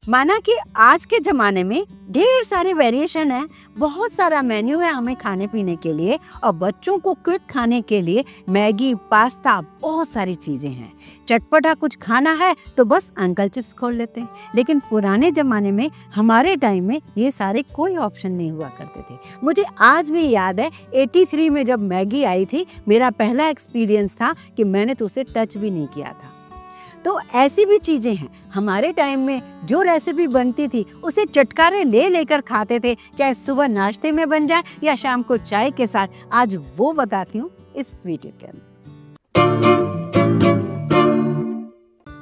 माना कि आज के ज़माने में ढेर सारे वेरिएशन है, बहुत सारा मेन्यू है हमें खाने पीने के लिए और बच्चों को क्विक खाने के लिए मैगी, पास्ता, बहुत सारी चीज़ें हैं। चटपटा कुछ खाना है तो बस अंकल चिप्स खोल लेते हैं। लेकिन पुराने ज़माने में हमारे टाइम में ये सारे कोई ऑप्शन नहीं हुआ करते थे। मुझे आज भी याद है 83 में जब मैगी आई थी, मेरा पहला एक्सपीरियंस था कि मैंने तो उसे टच भी नहीं किया था। तो ऐसी भी चीज़ें हैं, हमारे टाइम में जो रेसिपी बनती थी उसे चटकारे ले लेकर खाते थे, चाहे सुबह नाश्ते में बन जाए या शाम को चाय के साथ। आज वो बताती हूँ इस वीडियो के अंदर।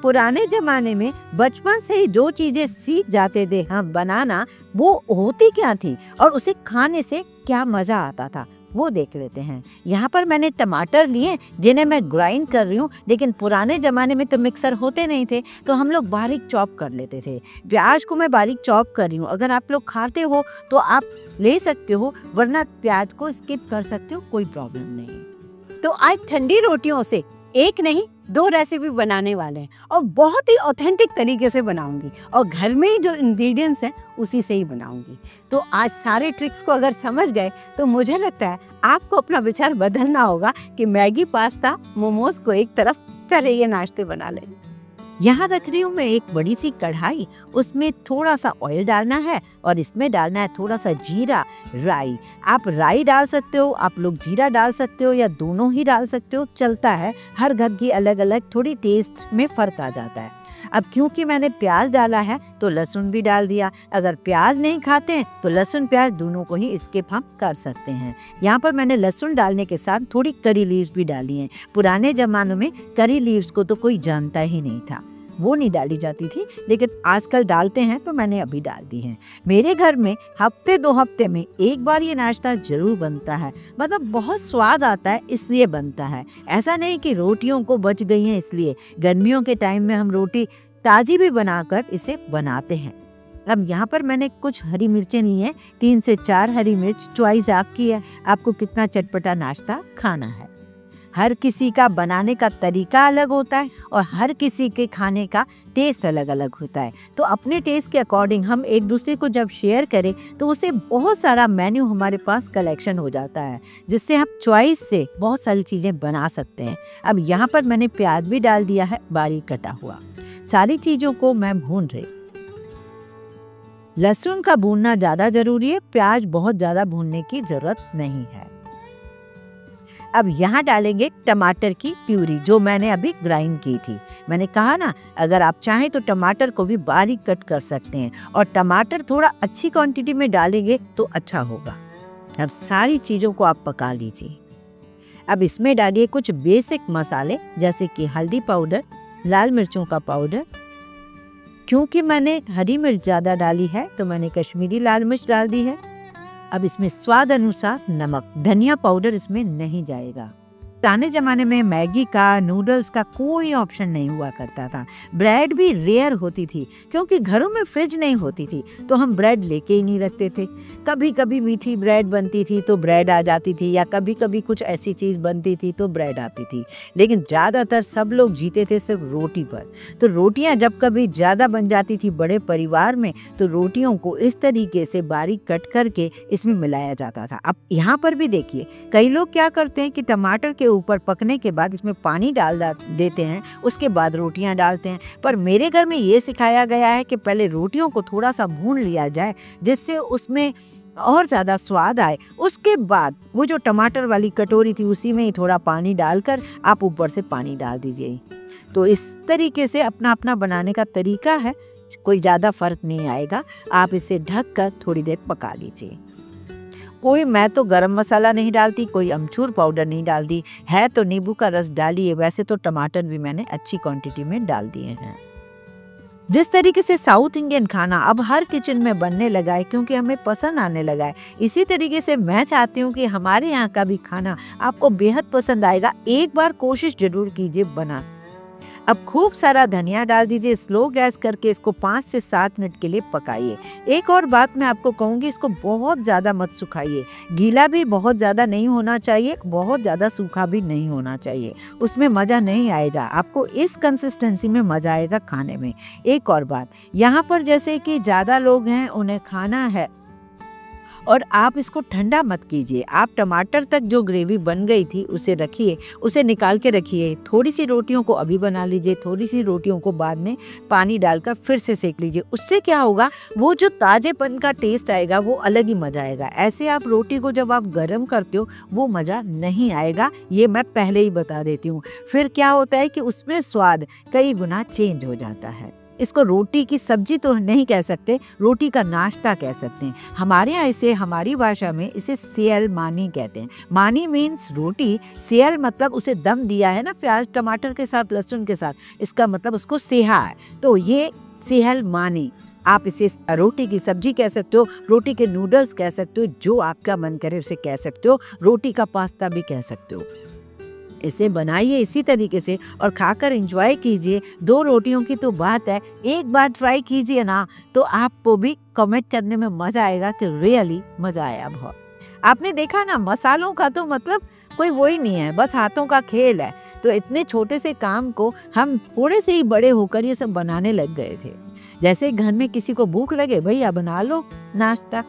पुराने ज़माने में बचपन से ही जो चीज़ें सीख जाते थे हम बनाना, वो होती क्या थी और उसे खाने से क्या मज़ा आता था, वो देख लेते हैं। यहाँ पर मैंने टमाटर लिए जिन्हें मैं ग्राइंड कर रही हूँ, लेकिन पुराने ज़माने में तो मिक्सर होते नहीं थे तो हम लोग बारीक चॉप कर लेते थे। प्याज को मैं बारीक चॉप कर रही हूँ, अगर आप लोग खाते हो तो आप ले सकते हो, वरना प्याज को स्किप कर सकते हो, कोई प्रॉब्लम नहीं। तो आज ठंडी रोटियों से एक नहीं 2 रेसिपी बनाने वाले हैं और बहुत ही ऑथेंटिक तरीके से बनाऊंगी और घर में ही जो इंग्रेडिएंट्स हैं उसी से ही बनाऊंगी। तो आज सारे ट्रिक्स को अगर समझ गए तो मुझे लगता है आपको अपना विचार बदलना होगा कि मैगी, पास्ता, मोमोज को एक तरफ, पहले ये नाश्ते बना लें। यहाँ रख रही हूँ मैं एक बड़ी सी कढ़ाई, उसमें थोड़ा सा ऑयल डालना है और इसमें डालना है थोड़ा सा जीरा, राई। आप राई डाल सकते हो, आप लोग जीरा डाल सकते हो या दोनों ही डाल सकते हो, चलता है। हर घर की अलग अलग थोड़ी टेस्ट में फ़र्क आ जाता है। अब क्योंकि मैंने प्याज डाला है तो लहसुन भी डाल दिया। अगर प्याज नहीं खाते हैं तो लहसुन प्याज दोनों को ही स्किप हम कर सकते हैं। यहाँ पर मैंने लहसुन डालने के साथ थोड़ी करी लीव्स भी डाली हैं। पुराने ज़मानों में करी लीव्स को तो कोई जानता ही नहीं था, वो नहीं डाली जाती थी, लेकिन आजकल डालते हैं तो मैंने अभी डाल दी है। मेरे घर में हफ्ते 2 हफ्ते में एक बार ये नाश्ता जरूर बनता है, मतलब बहुत स्वाद आता है इसलिए बनता है। ऐसा नहीं कि रोटियों को बच गई हैं इसलिए। गर्मियों के टाइम में हम रोटी ताज़ी भी बनाकर इसे बनाते हैं। अब यहाँ पर मैंने कुछ हरी मिर्चें ली हैं, 3 से 4 हरी मिर्च, चॉइस आपकी है, आपको कितना चटपटा नाश्ता खाना है। हर किसी का बनाने का तरीका अलग होता है और हर किसी के खाने का टेस्ट अलग अलग होता है। तो अपने टेस्ट के अकॉर्डिंग हम एक दूसरे को जब शेयर करें तो उससे बहुत सारा मेन्यू हमारे पास कलेक्शन हो जाता है, जिससे हम चॉइस से बहुत सारी चीज़ें बना सकते हैं। अब यहाँ पर मैंने प्याज भी डाल दिया है बारीक कटा हुआ। सारी चीज़ों को मैं भून रही। लहसुन का भूनना ज़्यादा ज़रूरी है, प्याज बहुत ज़्यादा भूनने की ज़रूरत नहीं है। अब यहाँ डालेंगे टमाटर की प्यूरी जो मैंने अभी ग्राइंड की थी। मैंने कहा ना, अगर आप चाहें तो टमाटर को भी बारीक कट कर सकते हैं और टमाटर थोड़ा अच्छी क्वांटिटी में डालेंगे तो अच्छा होगा। अब सारी चीज़ों को आप पका लीजिए। अब इसमें डालिए कुछ बेसिक मसाले जैसे कि हल्दी पाउडर, लाल मिर्चों का पाउडर। क्योंकि मैंने हरी मिर्च ज़्यादा डाली है तो मैंने कश्मीरी लाल मिर्च डाल दी है। अब इसमें स्वाद अनुसार नमक, धनिया पाउडर इसमें नहीं जाएगा। पुराने ज़माने में मैगी का, नूडल्स का कोई ऑप्शन नहीं हुआ करता था। ब्रेड भी रेयर होती थी क्योंकि घरों में फ्रिज नहीं होती थी, तो हम ब्रेड लेके ही नहीं रखते थे। कभी कभी मीठी ब्रेड बनती थी तो ब्रेड आ जाती थी, या कभी कभी कुछ ऐसी चीज़ बनती थी तो ब्रेड आती थी, लेकिन ज़्यादातर सब लोग जीते थे सिर्फ रोटी पर। तो रोटियां जब कभी ज़्यादा बन जाती थी बड़े परिवार में तो रोटियों को इस तरीके से बारीक कट करके इसमें मिलाया जाता था। अब यहाँ पर भी देखिए, कई लोग क्या करते हैं कि टमाटर के ऊपर पकने के बाद इसमें पानी डाल देते हैं, उसके बाद रोटियां डालते हैं। पर मेरे घर में ये सिखाया गया है कि पहले रोटियों को थोड़ा सा भून लिया जाए जिससे उसमें और ज़्यादा स्वाद आए। उसके बाद वो जो टमाटर वाली कटोरी थी उसी में ही थोड़ा पानी डालकर आप ऊपर से पानी डाल दीजिए। तो इस तरीके से अपना अपना बनाने का तरीका है, कोई ज़्यादा फर्क नहीं आएगा। आप इसे ढक कर थोड़ी देर पका लीजिए। मैं तो गरम मसाला नहीं डालती, कोई अमचूर पाउडर नहीं डालती, है तो नींबू का रस डालिए। वैसे तो टमाटर भी मैंने अच्छी क्वांटिटी में डाल दिए हैं। जिस तरीके से साउथ इंडियन खाना अब हर किचन में बनने लगा है क्योंकि हमें पसंद आने लगा है, इसी तरीके से मैं चाहती हूँ कि हमारे यहाँ का भी खाना आपको बेहद पसंद आएगा। एक बार कोशिश जरूर कीजिए बना। अब खूब सारा धनिया डाल दीजिए, स्लो गैस करके इसको 5 से 7 मिनट के लिए पकाइए। एक और बात मैं आपको कहूँगी, इसको बहुत ज़्यादा मत सुखाइए। गीला भी बहुत ज़्यादा नहीं होना चाहिए, बहुत ज़्यादा सूखा भी नहीं होना चाहिए, उसमें मज़ा नहीं आएगा। आपको इस कंसिस्टेंसी में मज़ा आएगा खाने में। एक और बात, यहाँ पर जैसे कि ज़्यादा लोग हैं, उन्हें खाना है और आप इसको ठंडा मत कीजिए। आप टमाटर तक जो ग्रेवी बन गई थी उसे रखिए, उसे निकाल के रखिए। थोड़ी सी रोटियों को अभी बना लीजिए, थोड़ी सी रोटियों को बाद में पानी डालकर फिर से सेक लीजिए। उससे क्या होगा, वो जो ताजेपन का टेस्ट आएगा वो अलग ही मज़ा आएगा। ऐसे आप रोटी को जब आप गर्म करते हो वो मज़ा नहीं आएगा, ये मैं पहले ही बता देती हूँ। फिर क्या होता है कि उसमें स्वाद कई गुना चेंज हो जाता है। इसको रोटी की सब्जी तो नहीं कह सकते, रोटी का नाश्ता कह सकते हैं। हमारे यहाँ इसे, हमारी भाषा में इसे सेयल मानी कहते हैं। मानी मीन्स रोटी, सेयल मतलब उसे दम दिया है ना, प्याज टमाटर के साथ, लहसुन के साथ, इसका मतलब उसको सेहा है। तो ये सेहल मानी, आप इसे रोटी की सब्जी कह सकते हो, रोटी के नूडल्स कह सकते हो, जो आपका मन करे उसे कह सकते हो, रोटी का पास्ता भी कह सकते हो। इसे बनाइए इसी तरीके से और खाकर एंजॉय कीजिए। 2 रोटियों की तो बात है, एक बार ट्राई कीजिए ना तो आपको भी कमेंट करने में मज़ा आएगा कि रियली मज़ा आया बहुत। आपने देखा ना, मसालों का तो मतलब कोई वो ही नहीं है, बस हाथों का खेल है। तो इतने छोटे से काम को हम थोड़े से ही बड़े होकर ये सब बनाने लग गए थे। जैसे घर में किसी को भूख लगे, भैया बना लो नाश्ता।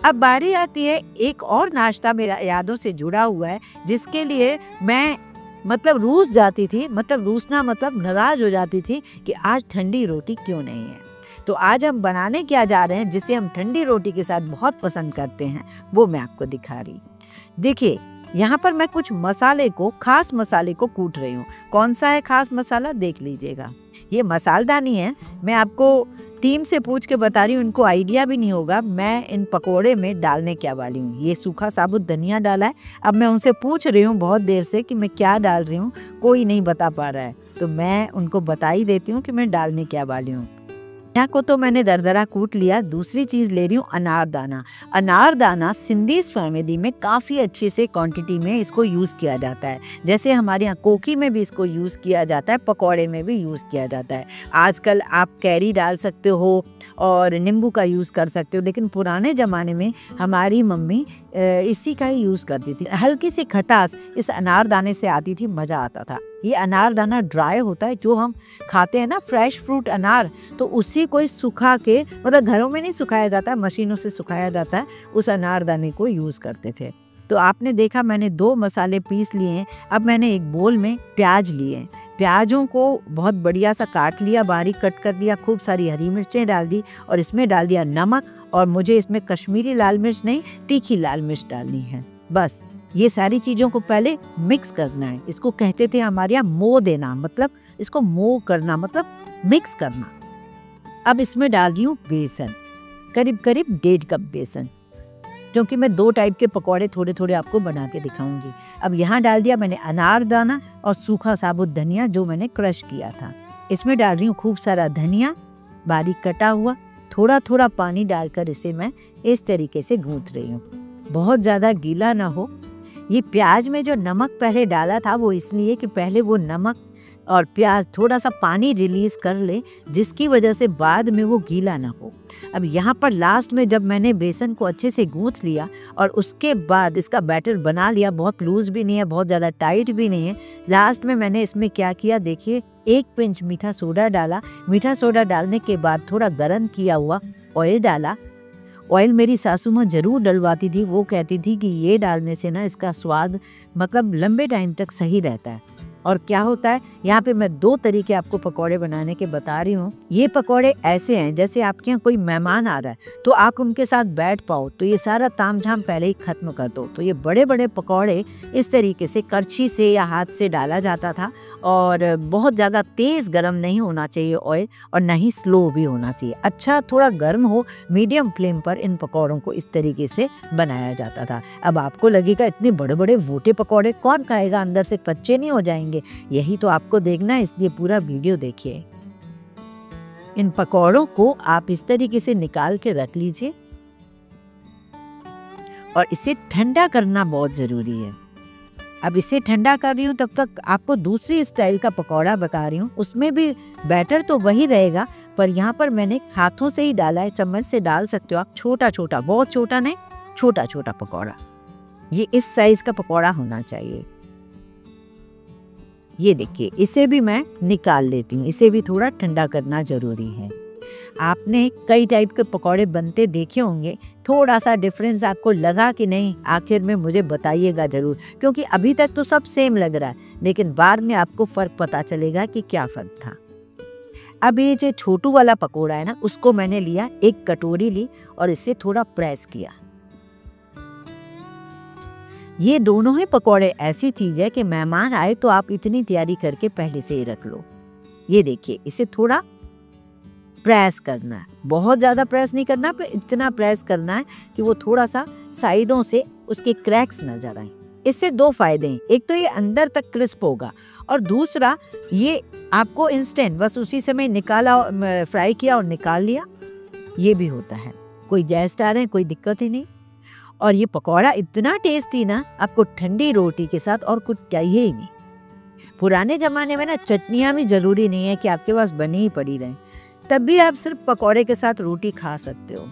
अब बारी आती है, एक और नाश्ता मेरा यादों से जुड़ा हुआ है, जिसके लिए मैं रूस जाती थी, रूसना मतलब नाराज हो जाती थी कि आज ठंडी रोटी क्यों नहीं है। तो आज हम बनाने क्या जा रहे हैं, जिसे हम ठंडी रोटी के साथ बहुत पसंद करते हैं, वो मैं आपको दिखा रही। देखिए, यहाँ पर मैं कुछ मसाले को, खास मसाले को कूट रही हूँ। कौन सा है खास मसाला देख लीजिएगा। ये मसालदानी है, मैं आपको टीम से पूछ के बता रही हूँ, इनको आइडिया भी नहीं होगा मैं इन पकोड़े में डालने क्या वाली हूँ। ये सूखा साबुत धनिया डाला है। अब मैं उनसे पूछ रही हूँ बहुत देर से कि मैं क्या डाल रही हूँ, कोई नहीं बता पा रहा है, तो मैं उनको बता ही देती हूँ कि मैं डालने क्या वाली हूँ। धनिया को तो मैंने दरदरा कूट लिया। दूसरी चीज़ ले रही हूँ अनारदाना। अनारदाना सिंधीज़ फैमिली में काफ़ी अच्छे से क्वांटिटी में इसको यूज़ किया जाता है। जैसे हमारे यहाँ कोकी में भी इसको यूज़ किया जाता है, पकौड़े में भी यूज़ किया जाता है। आजकल आप कैरी डाल सकते हो और नींबू का यूज़ कर सकते हो, लेकिन पुराने ज़माने में हमारी मम्मी इसी का ही यूज़ करती थी। हल्की सी खटास इस अनारदाने से आती थी, मज़ा आता था। ये अनारदाना ड्राई होता है, जो हम खाते हैं ना फ्रेश फ्रूट अनार, तो उसी को सुखा के, घरों में नहीं सुखाया जाता, मशीनों से सुखाया जाता है, उस अनारदाने को यूज़ करते थे। तो आपने देखा मैंने 2 मसाले पीस लिए हैं। अब मैंने एक बोल में प्याज लिए हैं। प्याजों को बहुत बढ़िया सा काट लिया, बारीक कट कर दिया, खूब सारी हरी मिर्चें डाल दी और इसमें डाल दिया नमक, और मुझे इसमें कश्मीरी लाल मिर्च नहीं, तीखी लाल मिर्च डालनी है। बस ये सारी चीज़ों को पहले मिक्स करना है। इसको कहते थे हमारे यहाँ मो देना, मतलब इसको मो करना, मतलब मिक्स करना। अब इसमें डाल दी हूँ बेसन, करीब करीब 1.5 कप बेसन, क्योंकि मैं 2 टाइप के पकौड़े थोड़े थोड़े आपको बना के दिखाऊंगी। अब यहाँ डाल दिया मैंने अनारदाना और सूखा साबुत धनिया जो मैंने क्रश किया था। इसमें डाल रही हूँ खूब सारा धनिया बारीक कटा हुआ। थोड़ा थोड़ा पानी डालकर इसे मैं इस तरीके से गूंथ रही हूँ, बहुत ज़्यादा गीला ना हो। ये प्याज में जो नमक पहले डाला था वो इसलिए कि पहले वो नमक और प्याज थोड़ा सा पानी रिलीज कर ले, जिसकी वजह से बाद में वो गीला ना हो। अब यहाँ पर लास्ट में जब मैंने बेसन को अच्छे से गूंथ लिया और उसके बाद इसका बैटर बना लिया, बहुत लूज भी नहीं है, बहुत ज़्यादा टाइट भी नहीं है, लास्ट में मैंने इसमें क्या किया देखिए, 1 पिंच मीठा सोडा डाला। मीठा सोडा डालने के बाद थोड़ा गर्म किया हुआ ऑयल डाला। ऑयल मेरी सासू माँ जरूर डलवाती थी, वो कहती थी कि ये डालने से ना इसका स्वाद लंबे टाइम तक सही रहता है। और क्या होता है, यहाँ पे मैं 2 तरीके आपको पकौड़े बनाने के बता रही हूँ। ये पकौड़े ऐसे हैं जैसे आपके यहाँ कोई मेहमान आ रहा है तो आप उनके साथ बैठ पाओ, तो ये सारा तामझाम पहले ही खत्म कर दो। तो ये बड़े बड़े पकौड़े इस तरीके से करछी से या हाथ से डाला जाता था, और बहुत ज़्यादा तेज़ गर्म नहीं होना चाहिए ऑयल, और ना ही स्लो भी होना चाहिए। अच्छा थोड़ा गर्म हो, मीडियम फ्लेम पर इन पकौड़ों को इस तरीके से बनाया जाता था। अब आपको लगेगा इतने बड़े बड़े मोटे पकौड़े कौन खाएगा, अंदर से कच्चे नहीं हो जाएंगे? यही तो आपको देखना है, इसलिए पूरा वीडियो देखिए। इन पकौड़ों को आप इस तरीके से निकाल के रख लीजिए और इसे ठंडा करना बहुत जरूरी है। अब इसे ठंडा कर रही हूँ, तब तक आपको दूसरी स्टाइल का पकौड़ा बता रही हूँ। उसमें भी बैटर तो वही रहेगा, पर यहाँ पर मैंने हाथों से ही डाला है। चम्मच से डाल सकते हो आप, छोटा छोटा, बहुत छोटा नहीं, छोटा छोटा पकौड़ा। ये इस साइज का पकौड़ा होना चाहिए। ये देखिए, इसे भी मैं निकाल लेती हूँ। इसे भी थोड़ा ठंडा करना जरूरी है। आपने कई टाइप के पकौड़े बनते देखे होंगे, थोड़ा सा डिफरेंस आपको लगा कि नहीं, आखिर में मुझे बताइएगा जरूर, क्योंकि अभी तक तो सब सेम लग रहा है, लेकिन बाद में आपको फर्क पता चलेगा कि क्या फर्क था। अब ये जो छोटू वाला पकोड़ा है ना, उसको मैंने लिया, एक कटोरी ली और इसे थोड़ा प्रेस किया। ये दोनों ही पकोड़े ऐसी चीज है कि मेहमान आए तो आप इतनी तैयारी करके पहले से ही रख लो। ये देखिए, इसे थोड़ा प्रेस करना है, बहुत ज़्यादा प्रेस नहीं करना, पर इतना प्रेस करना है कि वो थोड़ा सा साइडों से उसके क्रैक्स नजर आए। इससे दो फायदे हैं, एक तो ये अंदर तक क्रिस्प होगा, और दूसरा ये आपको इंस्टेंट बस उसी समय निकाला, फ्राई किया और निकाल लिया, ये भी होता है। कोई गेस्ट आ रहे हैं, कोई दिक्कत ही नहीं। और ये पकौड़ा इतना टेस्टी ना, आपको ठंडी रोटी के साथ और कुछ चाहिए ही नहीं। पुराने जमाने में ना चटनियाँ भी जरूरी नहीं है कि आपके पास बनी ही पड़ी रहे, तब भी आप सिर्फ पकौड़े के साथ रोटी खा सकते हो।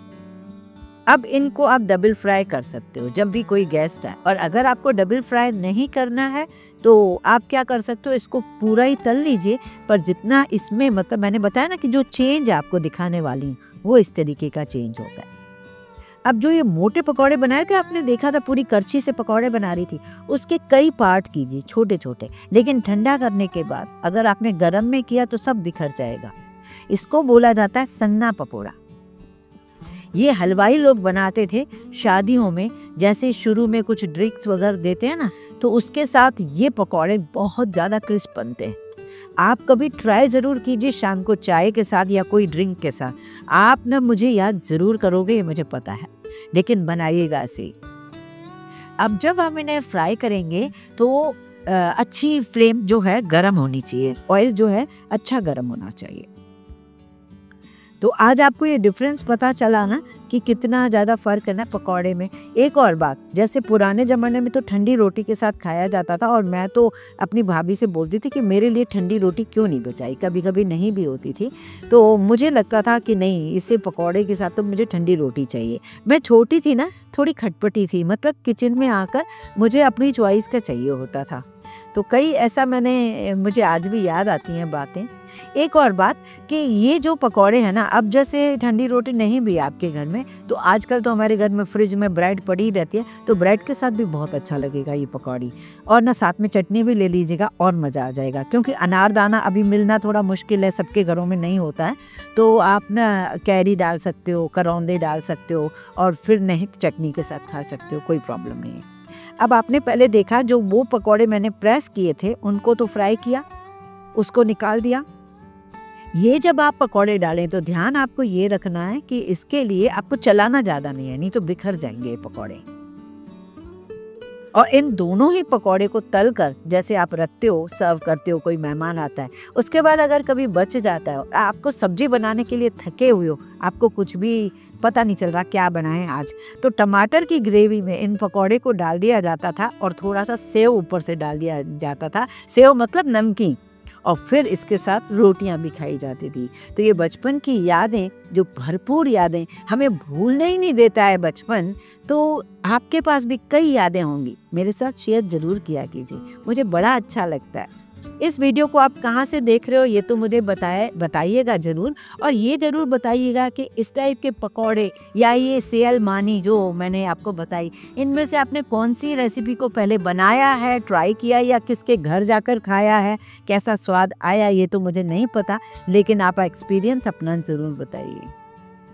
अब इनको आप डबल फ्राई कर सकते हो जब भी कोई गेस्ट आए। और अगर आपको डबल फ्राई नहीं करना है तो आप क्या कर सकते हो, इसको पूरा ही तल लीजिए, पर जितना इसमें, मतलब मैंने बताया ना कि जो चेंज आपको दिखाने वाली हूँ वो इस तरीके का चेंज होगा। अब जो ये मोटे पकौड़े बनाए थे, आपने देखा था पूरी करछी से पकौड़े बना रही थी, उसके कई पार्ट कीजिए छोटे छोटे, लेकिन ठंडा करने के बाद अगर आपने गरम में किया तो सब बिखर जाएगा। इसको बोला जाता है सन्ना पकोड़ा। ये हलवाई लोग बनाते थे शादियों में, जैसे शुरू में कुछ ड्रिंक्स वगैरह देते हैं ना, तो उसके साथ ये पकौड़े बहुत ज़्यादा क्रिस्प बनते हैं। आप कभी ट्राई ज़रूर कीजिए शाम को चाय के साथ या कोई ड्रिंक के साथ। आप ना मुझे याद ज़रूर करोगे, ये मुझे पता है, लेकिन बनाइएगा ऐसे। अब जब हम इन्हें फ्राई करेंगे तो अच्छी फ्लेम जो है गर्म होनी चाहिए, ऑयल जो है अच्छा गर्म होना चाहिए। तो आज आपको ये डिफरेंस पता चला ना कि कितना ज़्यादा फ़र्क है ना पकौड़े में। एक और बात, जैसे पुराने ज़माने में तो ठंडी रोटी के साथ खाया जाता था, और मैं तो अपनी भाभी से बोलती थी कि मेरे लिए ठंडी रोटी क्यों नहीं बचाई, कभी कभी नहीं भी होती थी, तो मुझे लगता था कि नहीं, इसे पकौड़े के साथ तो मुझे ठंडी रोटी चाहिए। मैं छोटी थी ना, थोड़ी खटपटी थी, मतलब किचन में आकर मुझे अपनी चॉइस का चाहिए होता था। तो कई ऐसा मुझे आज भी याद आती हैं बातें। एक और बात कि ये जो पकौड़े हैं ना, अब जैसे ठंडी रोटी नहीं भी आपके घर में, तो आजकल तो हमारे घर में फ्रिज में ब्रेड पड़ी रहती है, तो ब्रेड के साथ भी बहुत अच्छा लगेगा ये पकौड़ी। और ना साथ में चटनी भी ले लीजिएगा और मज़ा आ जाएगा, क्योंकि अनारदाना अभी मिलना थोड़ा मुश्किल है, सबके घरों में नहीं होता है, तो आप ना कैरी डाल सकते हो, करौंदे डाल सकते हो, और फिर नहीं चटनी के साथ खा सकते हो, कोई प्रॉब्लम नहीं है। अब आपने पहले देखा जो वो पकौड़े मैंने प्रेस किए थे, उनको तो फ्राई किया, उसको निकाल दिया। ये जब आप पकौड़े डालें तो ध्यान आपको ये रखना है कि इसके लिए आपको चलाना ज़्यादा नहीं है, नहीं तो बिखर जाएंगे ये पकौड़े। और इन दोनों ही पकौड़े को तल कर जैसे आप रखते हो, सर्व करते हो, कोई मेहमान आता है, उसके बाद अगर कभी बच जाता है, आपको सब्जी बनाने के लिए थके हुए हो, आपको कुछ भी पता नहीं चल रहा क्या बनाएं आज, तो टमाटर की ग्रेवी में इन पकौड़े को डाल दिया जाता था और थोड़ा सा सेव ऊपर से डाल दिया जाता था, सेव मतलब नमकीन, और फिर इसके साथ रोटियां भी खाई जाती थी। तो ये बचपन की यादें, जो भरपूर यादें, हमें भूलने ही नहीं देता है बचपन। तो आपके पास भी कई यादें होंगी, मेरे साथ शेयर जरूर किया कीजिए, मुझे बड़ा अच्छा लगता है। इस वीडियो को आप कहाँ से देख रहे हो ये तो मुझे बताइएगा ज़रूर, और ये ज़रूर बताइएगा कि इस टाइप के पकौड़े या ये सेयल मानी जो मैंने आपको बताई, इनमें से आपने कौन सी रेसिपी को पहले बनाया है, ट्राई किया, या किसके घर जाकर खाया है, कैसा स्वाद आया ये तो मुझे नहीं पता, लेकिन आप एक्सपीरियंस अपना ज़रूर बताइए।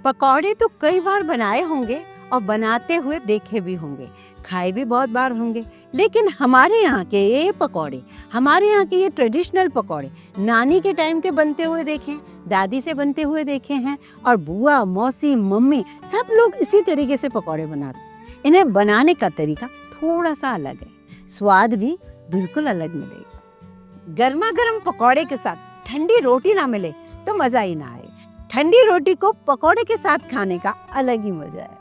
पकौड़े तो कई बार बनाए होंगे और बनाते हुए देखे भी होंगे, खाए भी बहुत बार होंगे, लेकिन हमारे यहाँ के ये पकौड़े, हमारे यहाँ के ये ट्रेडिशनल पकौड़े नानी के टाइम के बनते हुए देखे हैं, दादी से बनते हुए देखे हैं, और बुआ, मौसी, मम्मी सब लोग इसी तरीके से पकौड़े बनाते हैं। इन्हें बनाने का तरीका थोड़ा सा अलग है, स्वाद भी बिल्कुल अलग मिलेगा। गर्मा गर्म पकौड़े के साथ ठंडी रोटी ना मिले तो मज़ा ही ना आए। ठंडी रोटी को पकौड़े के साथ खाने का अलग ही मज़ा है।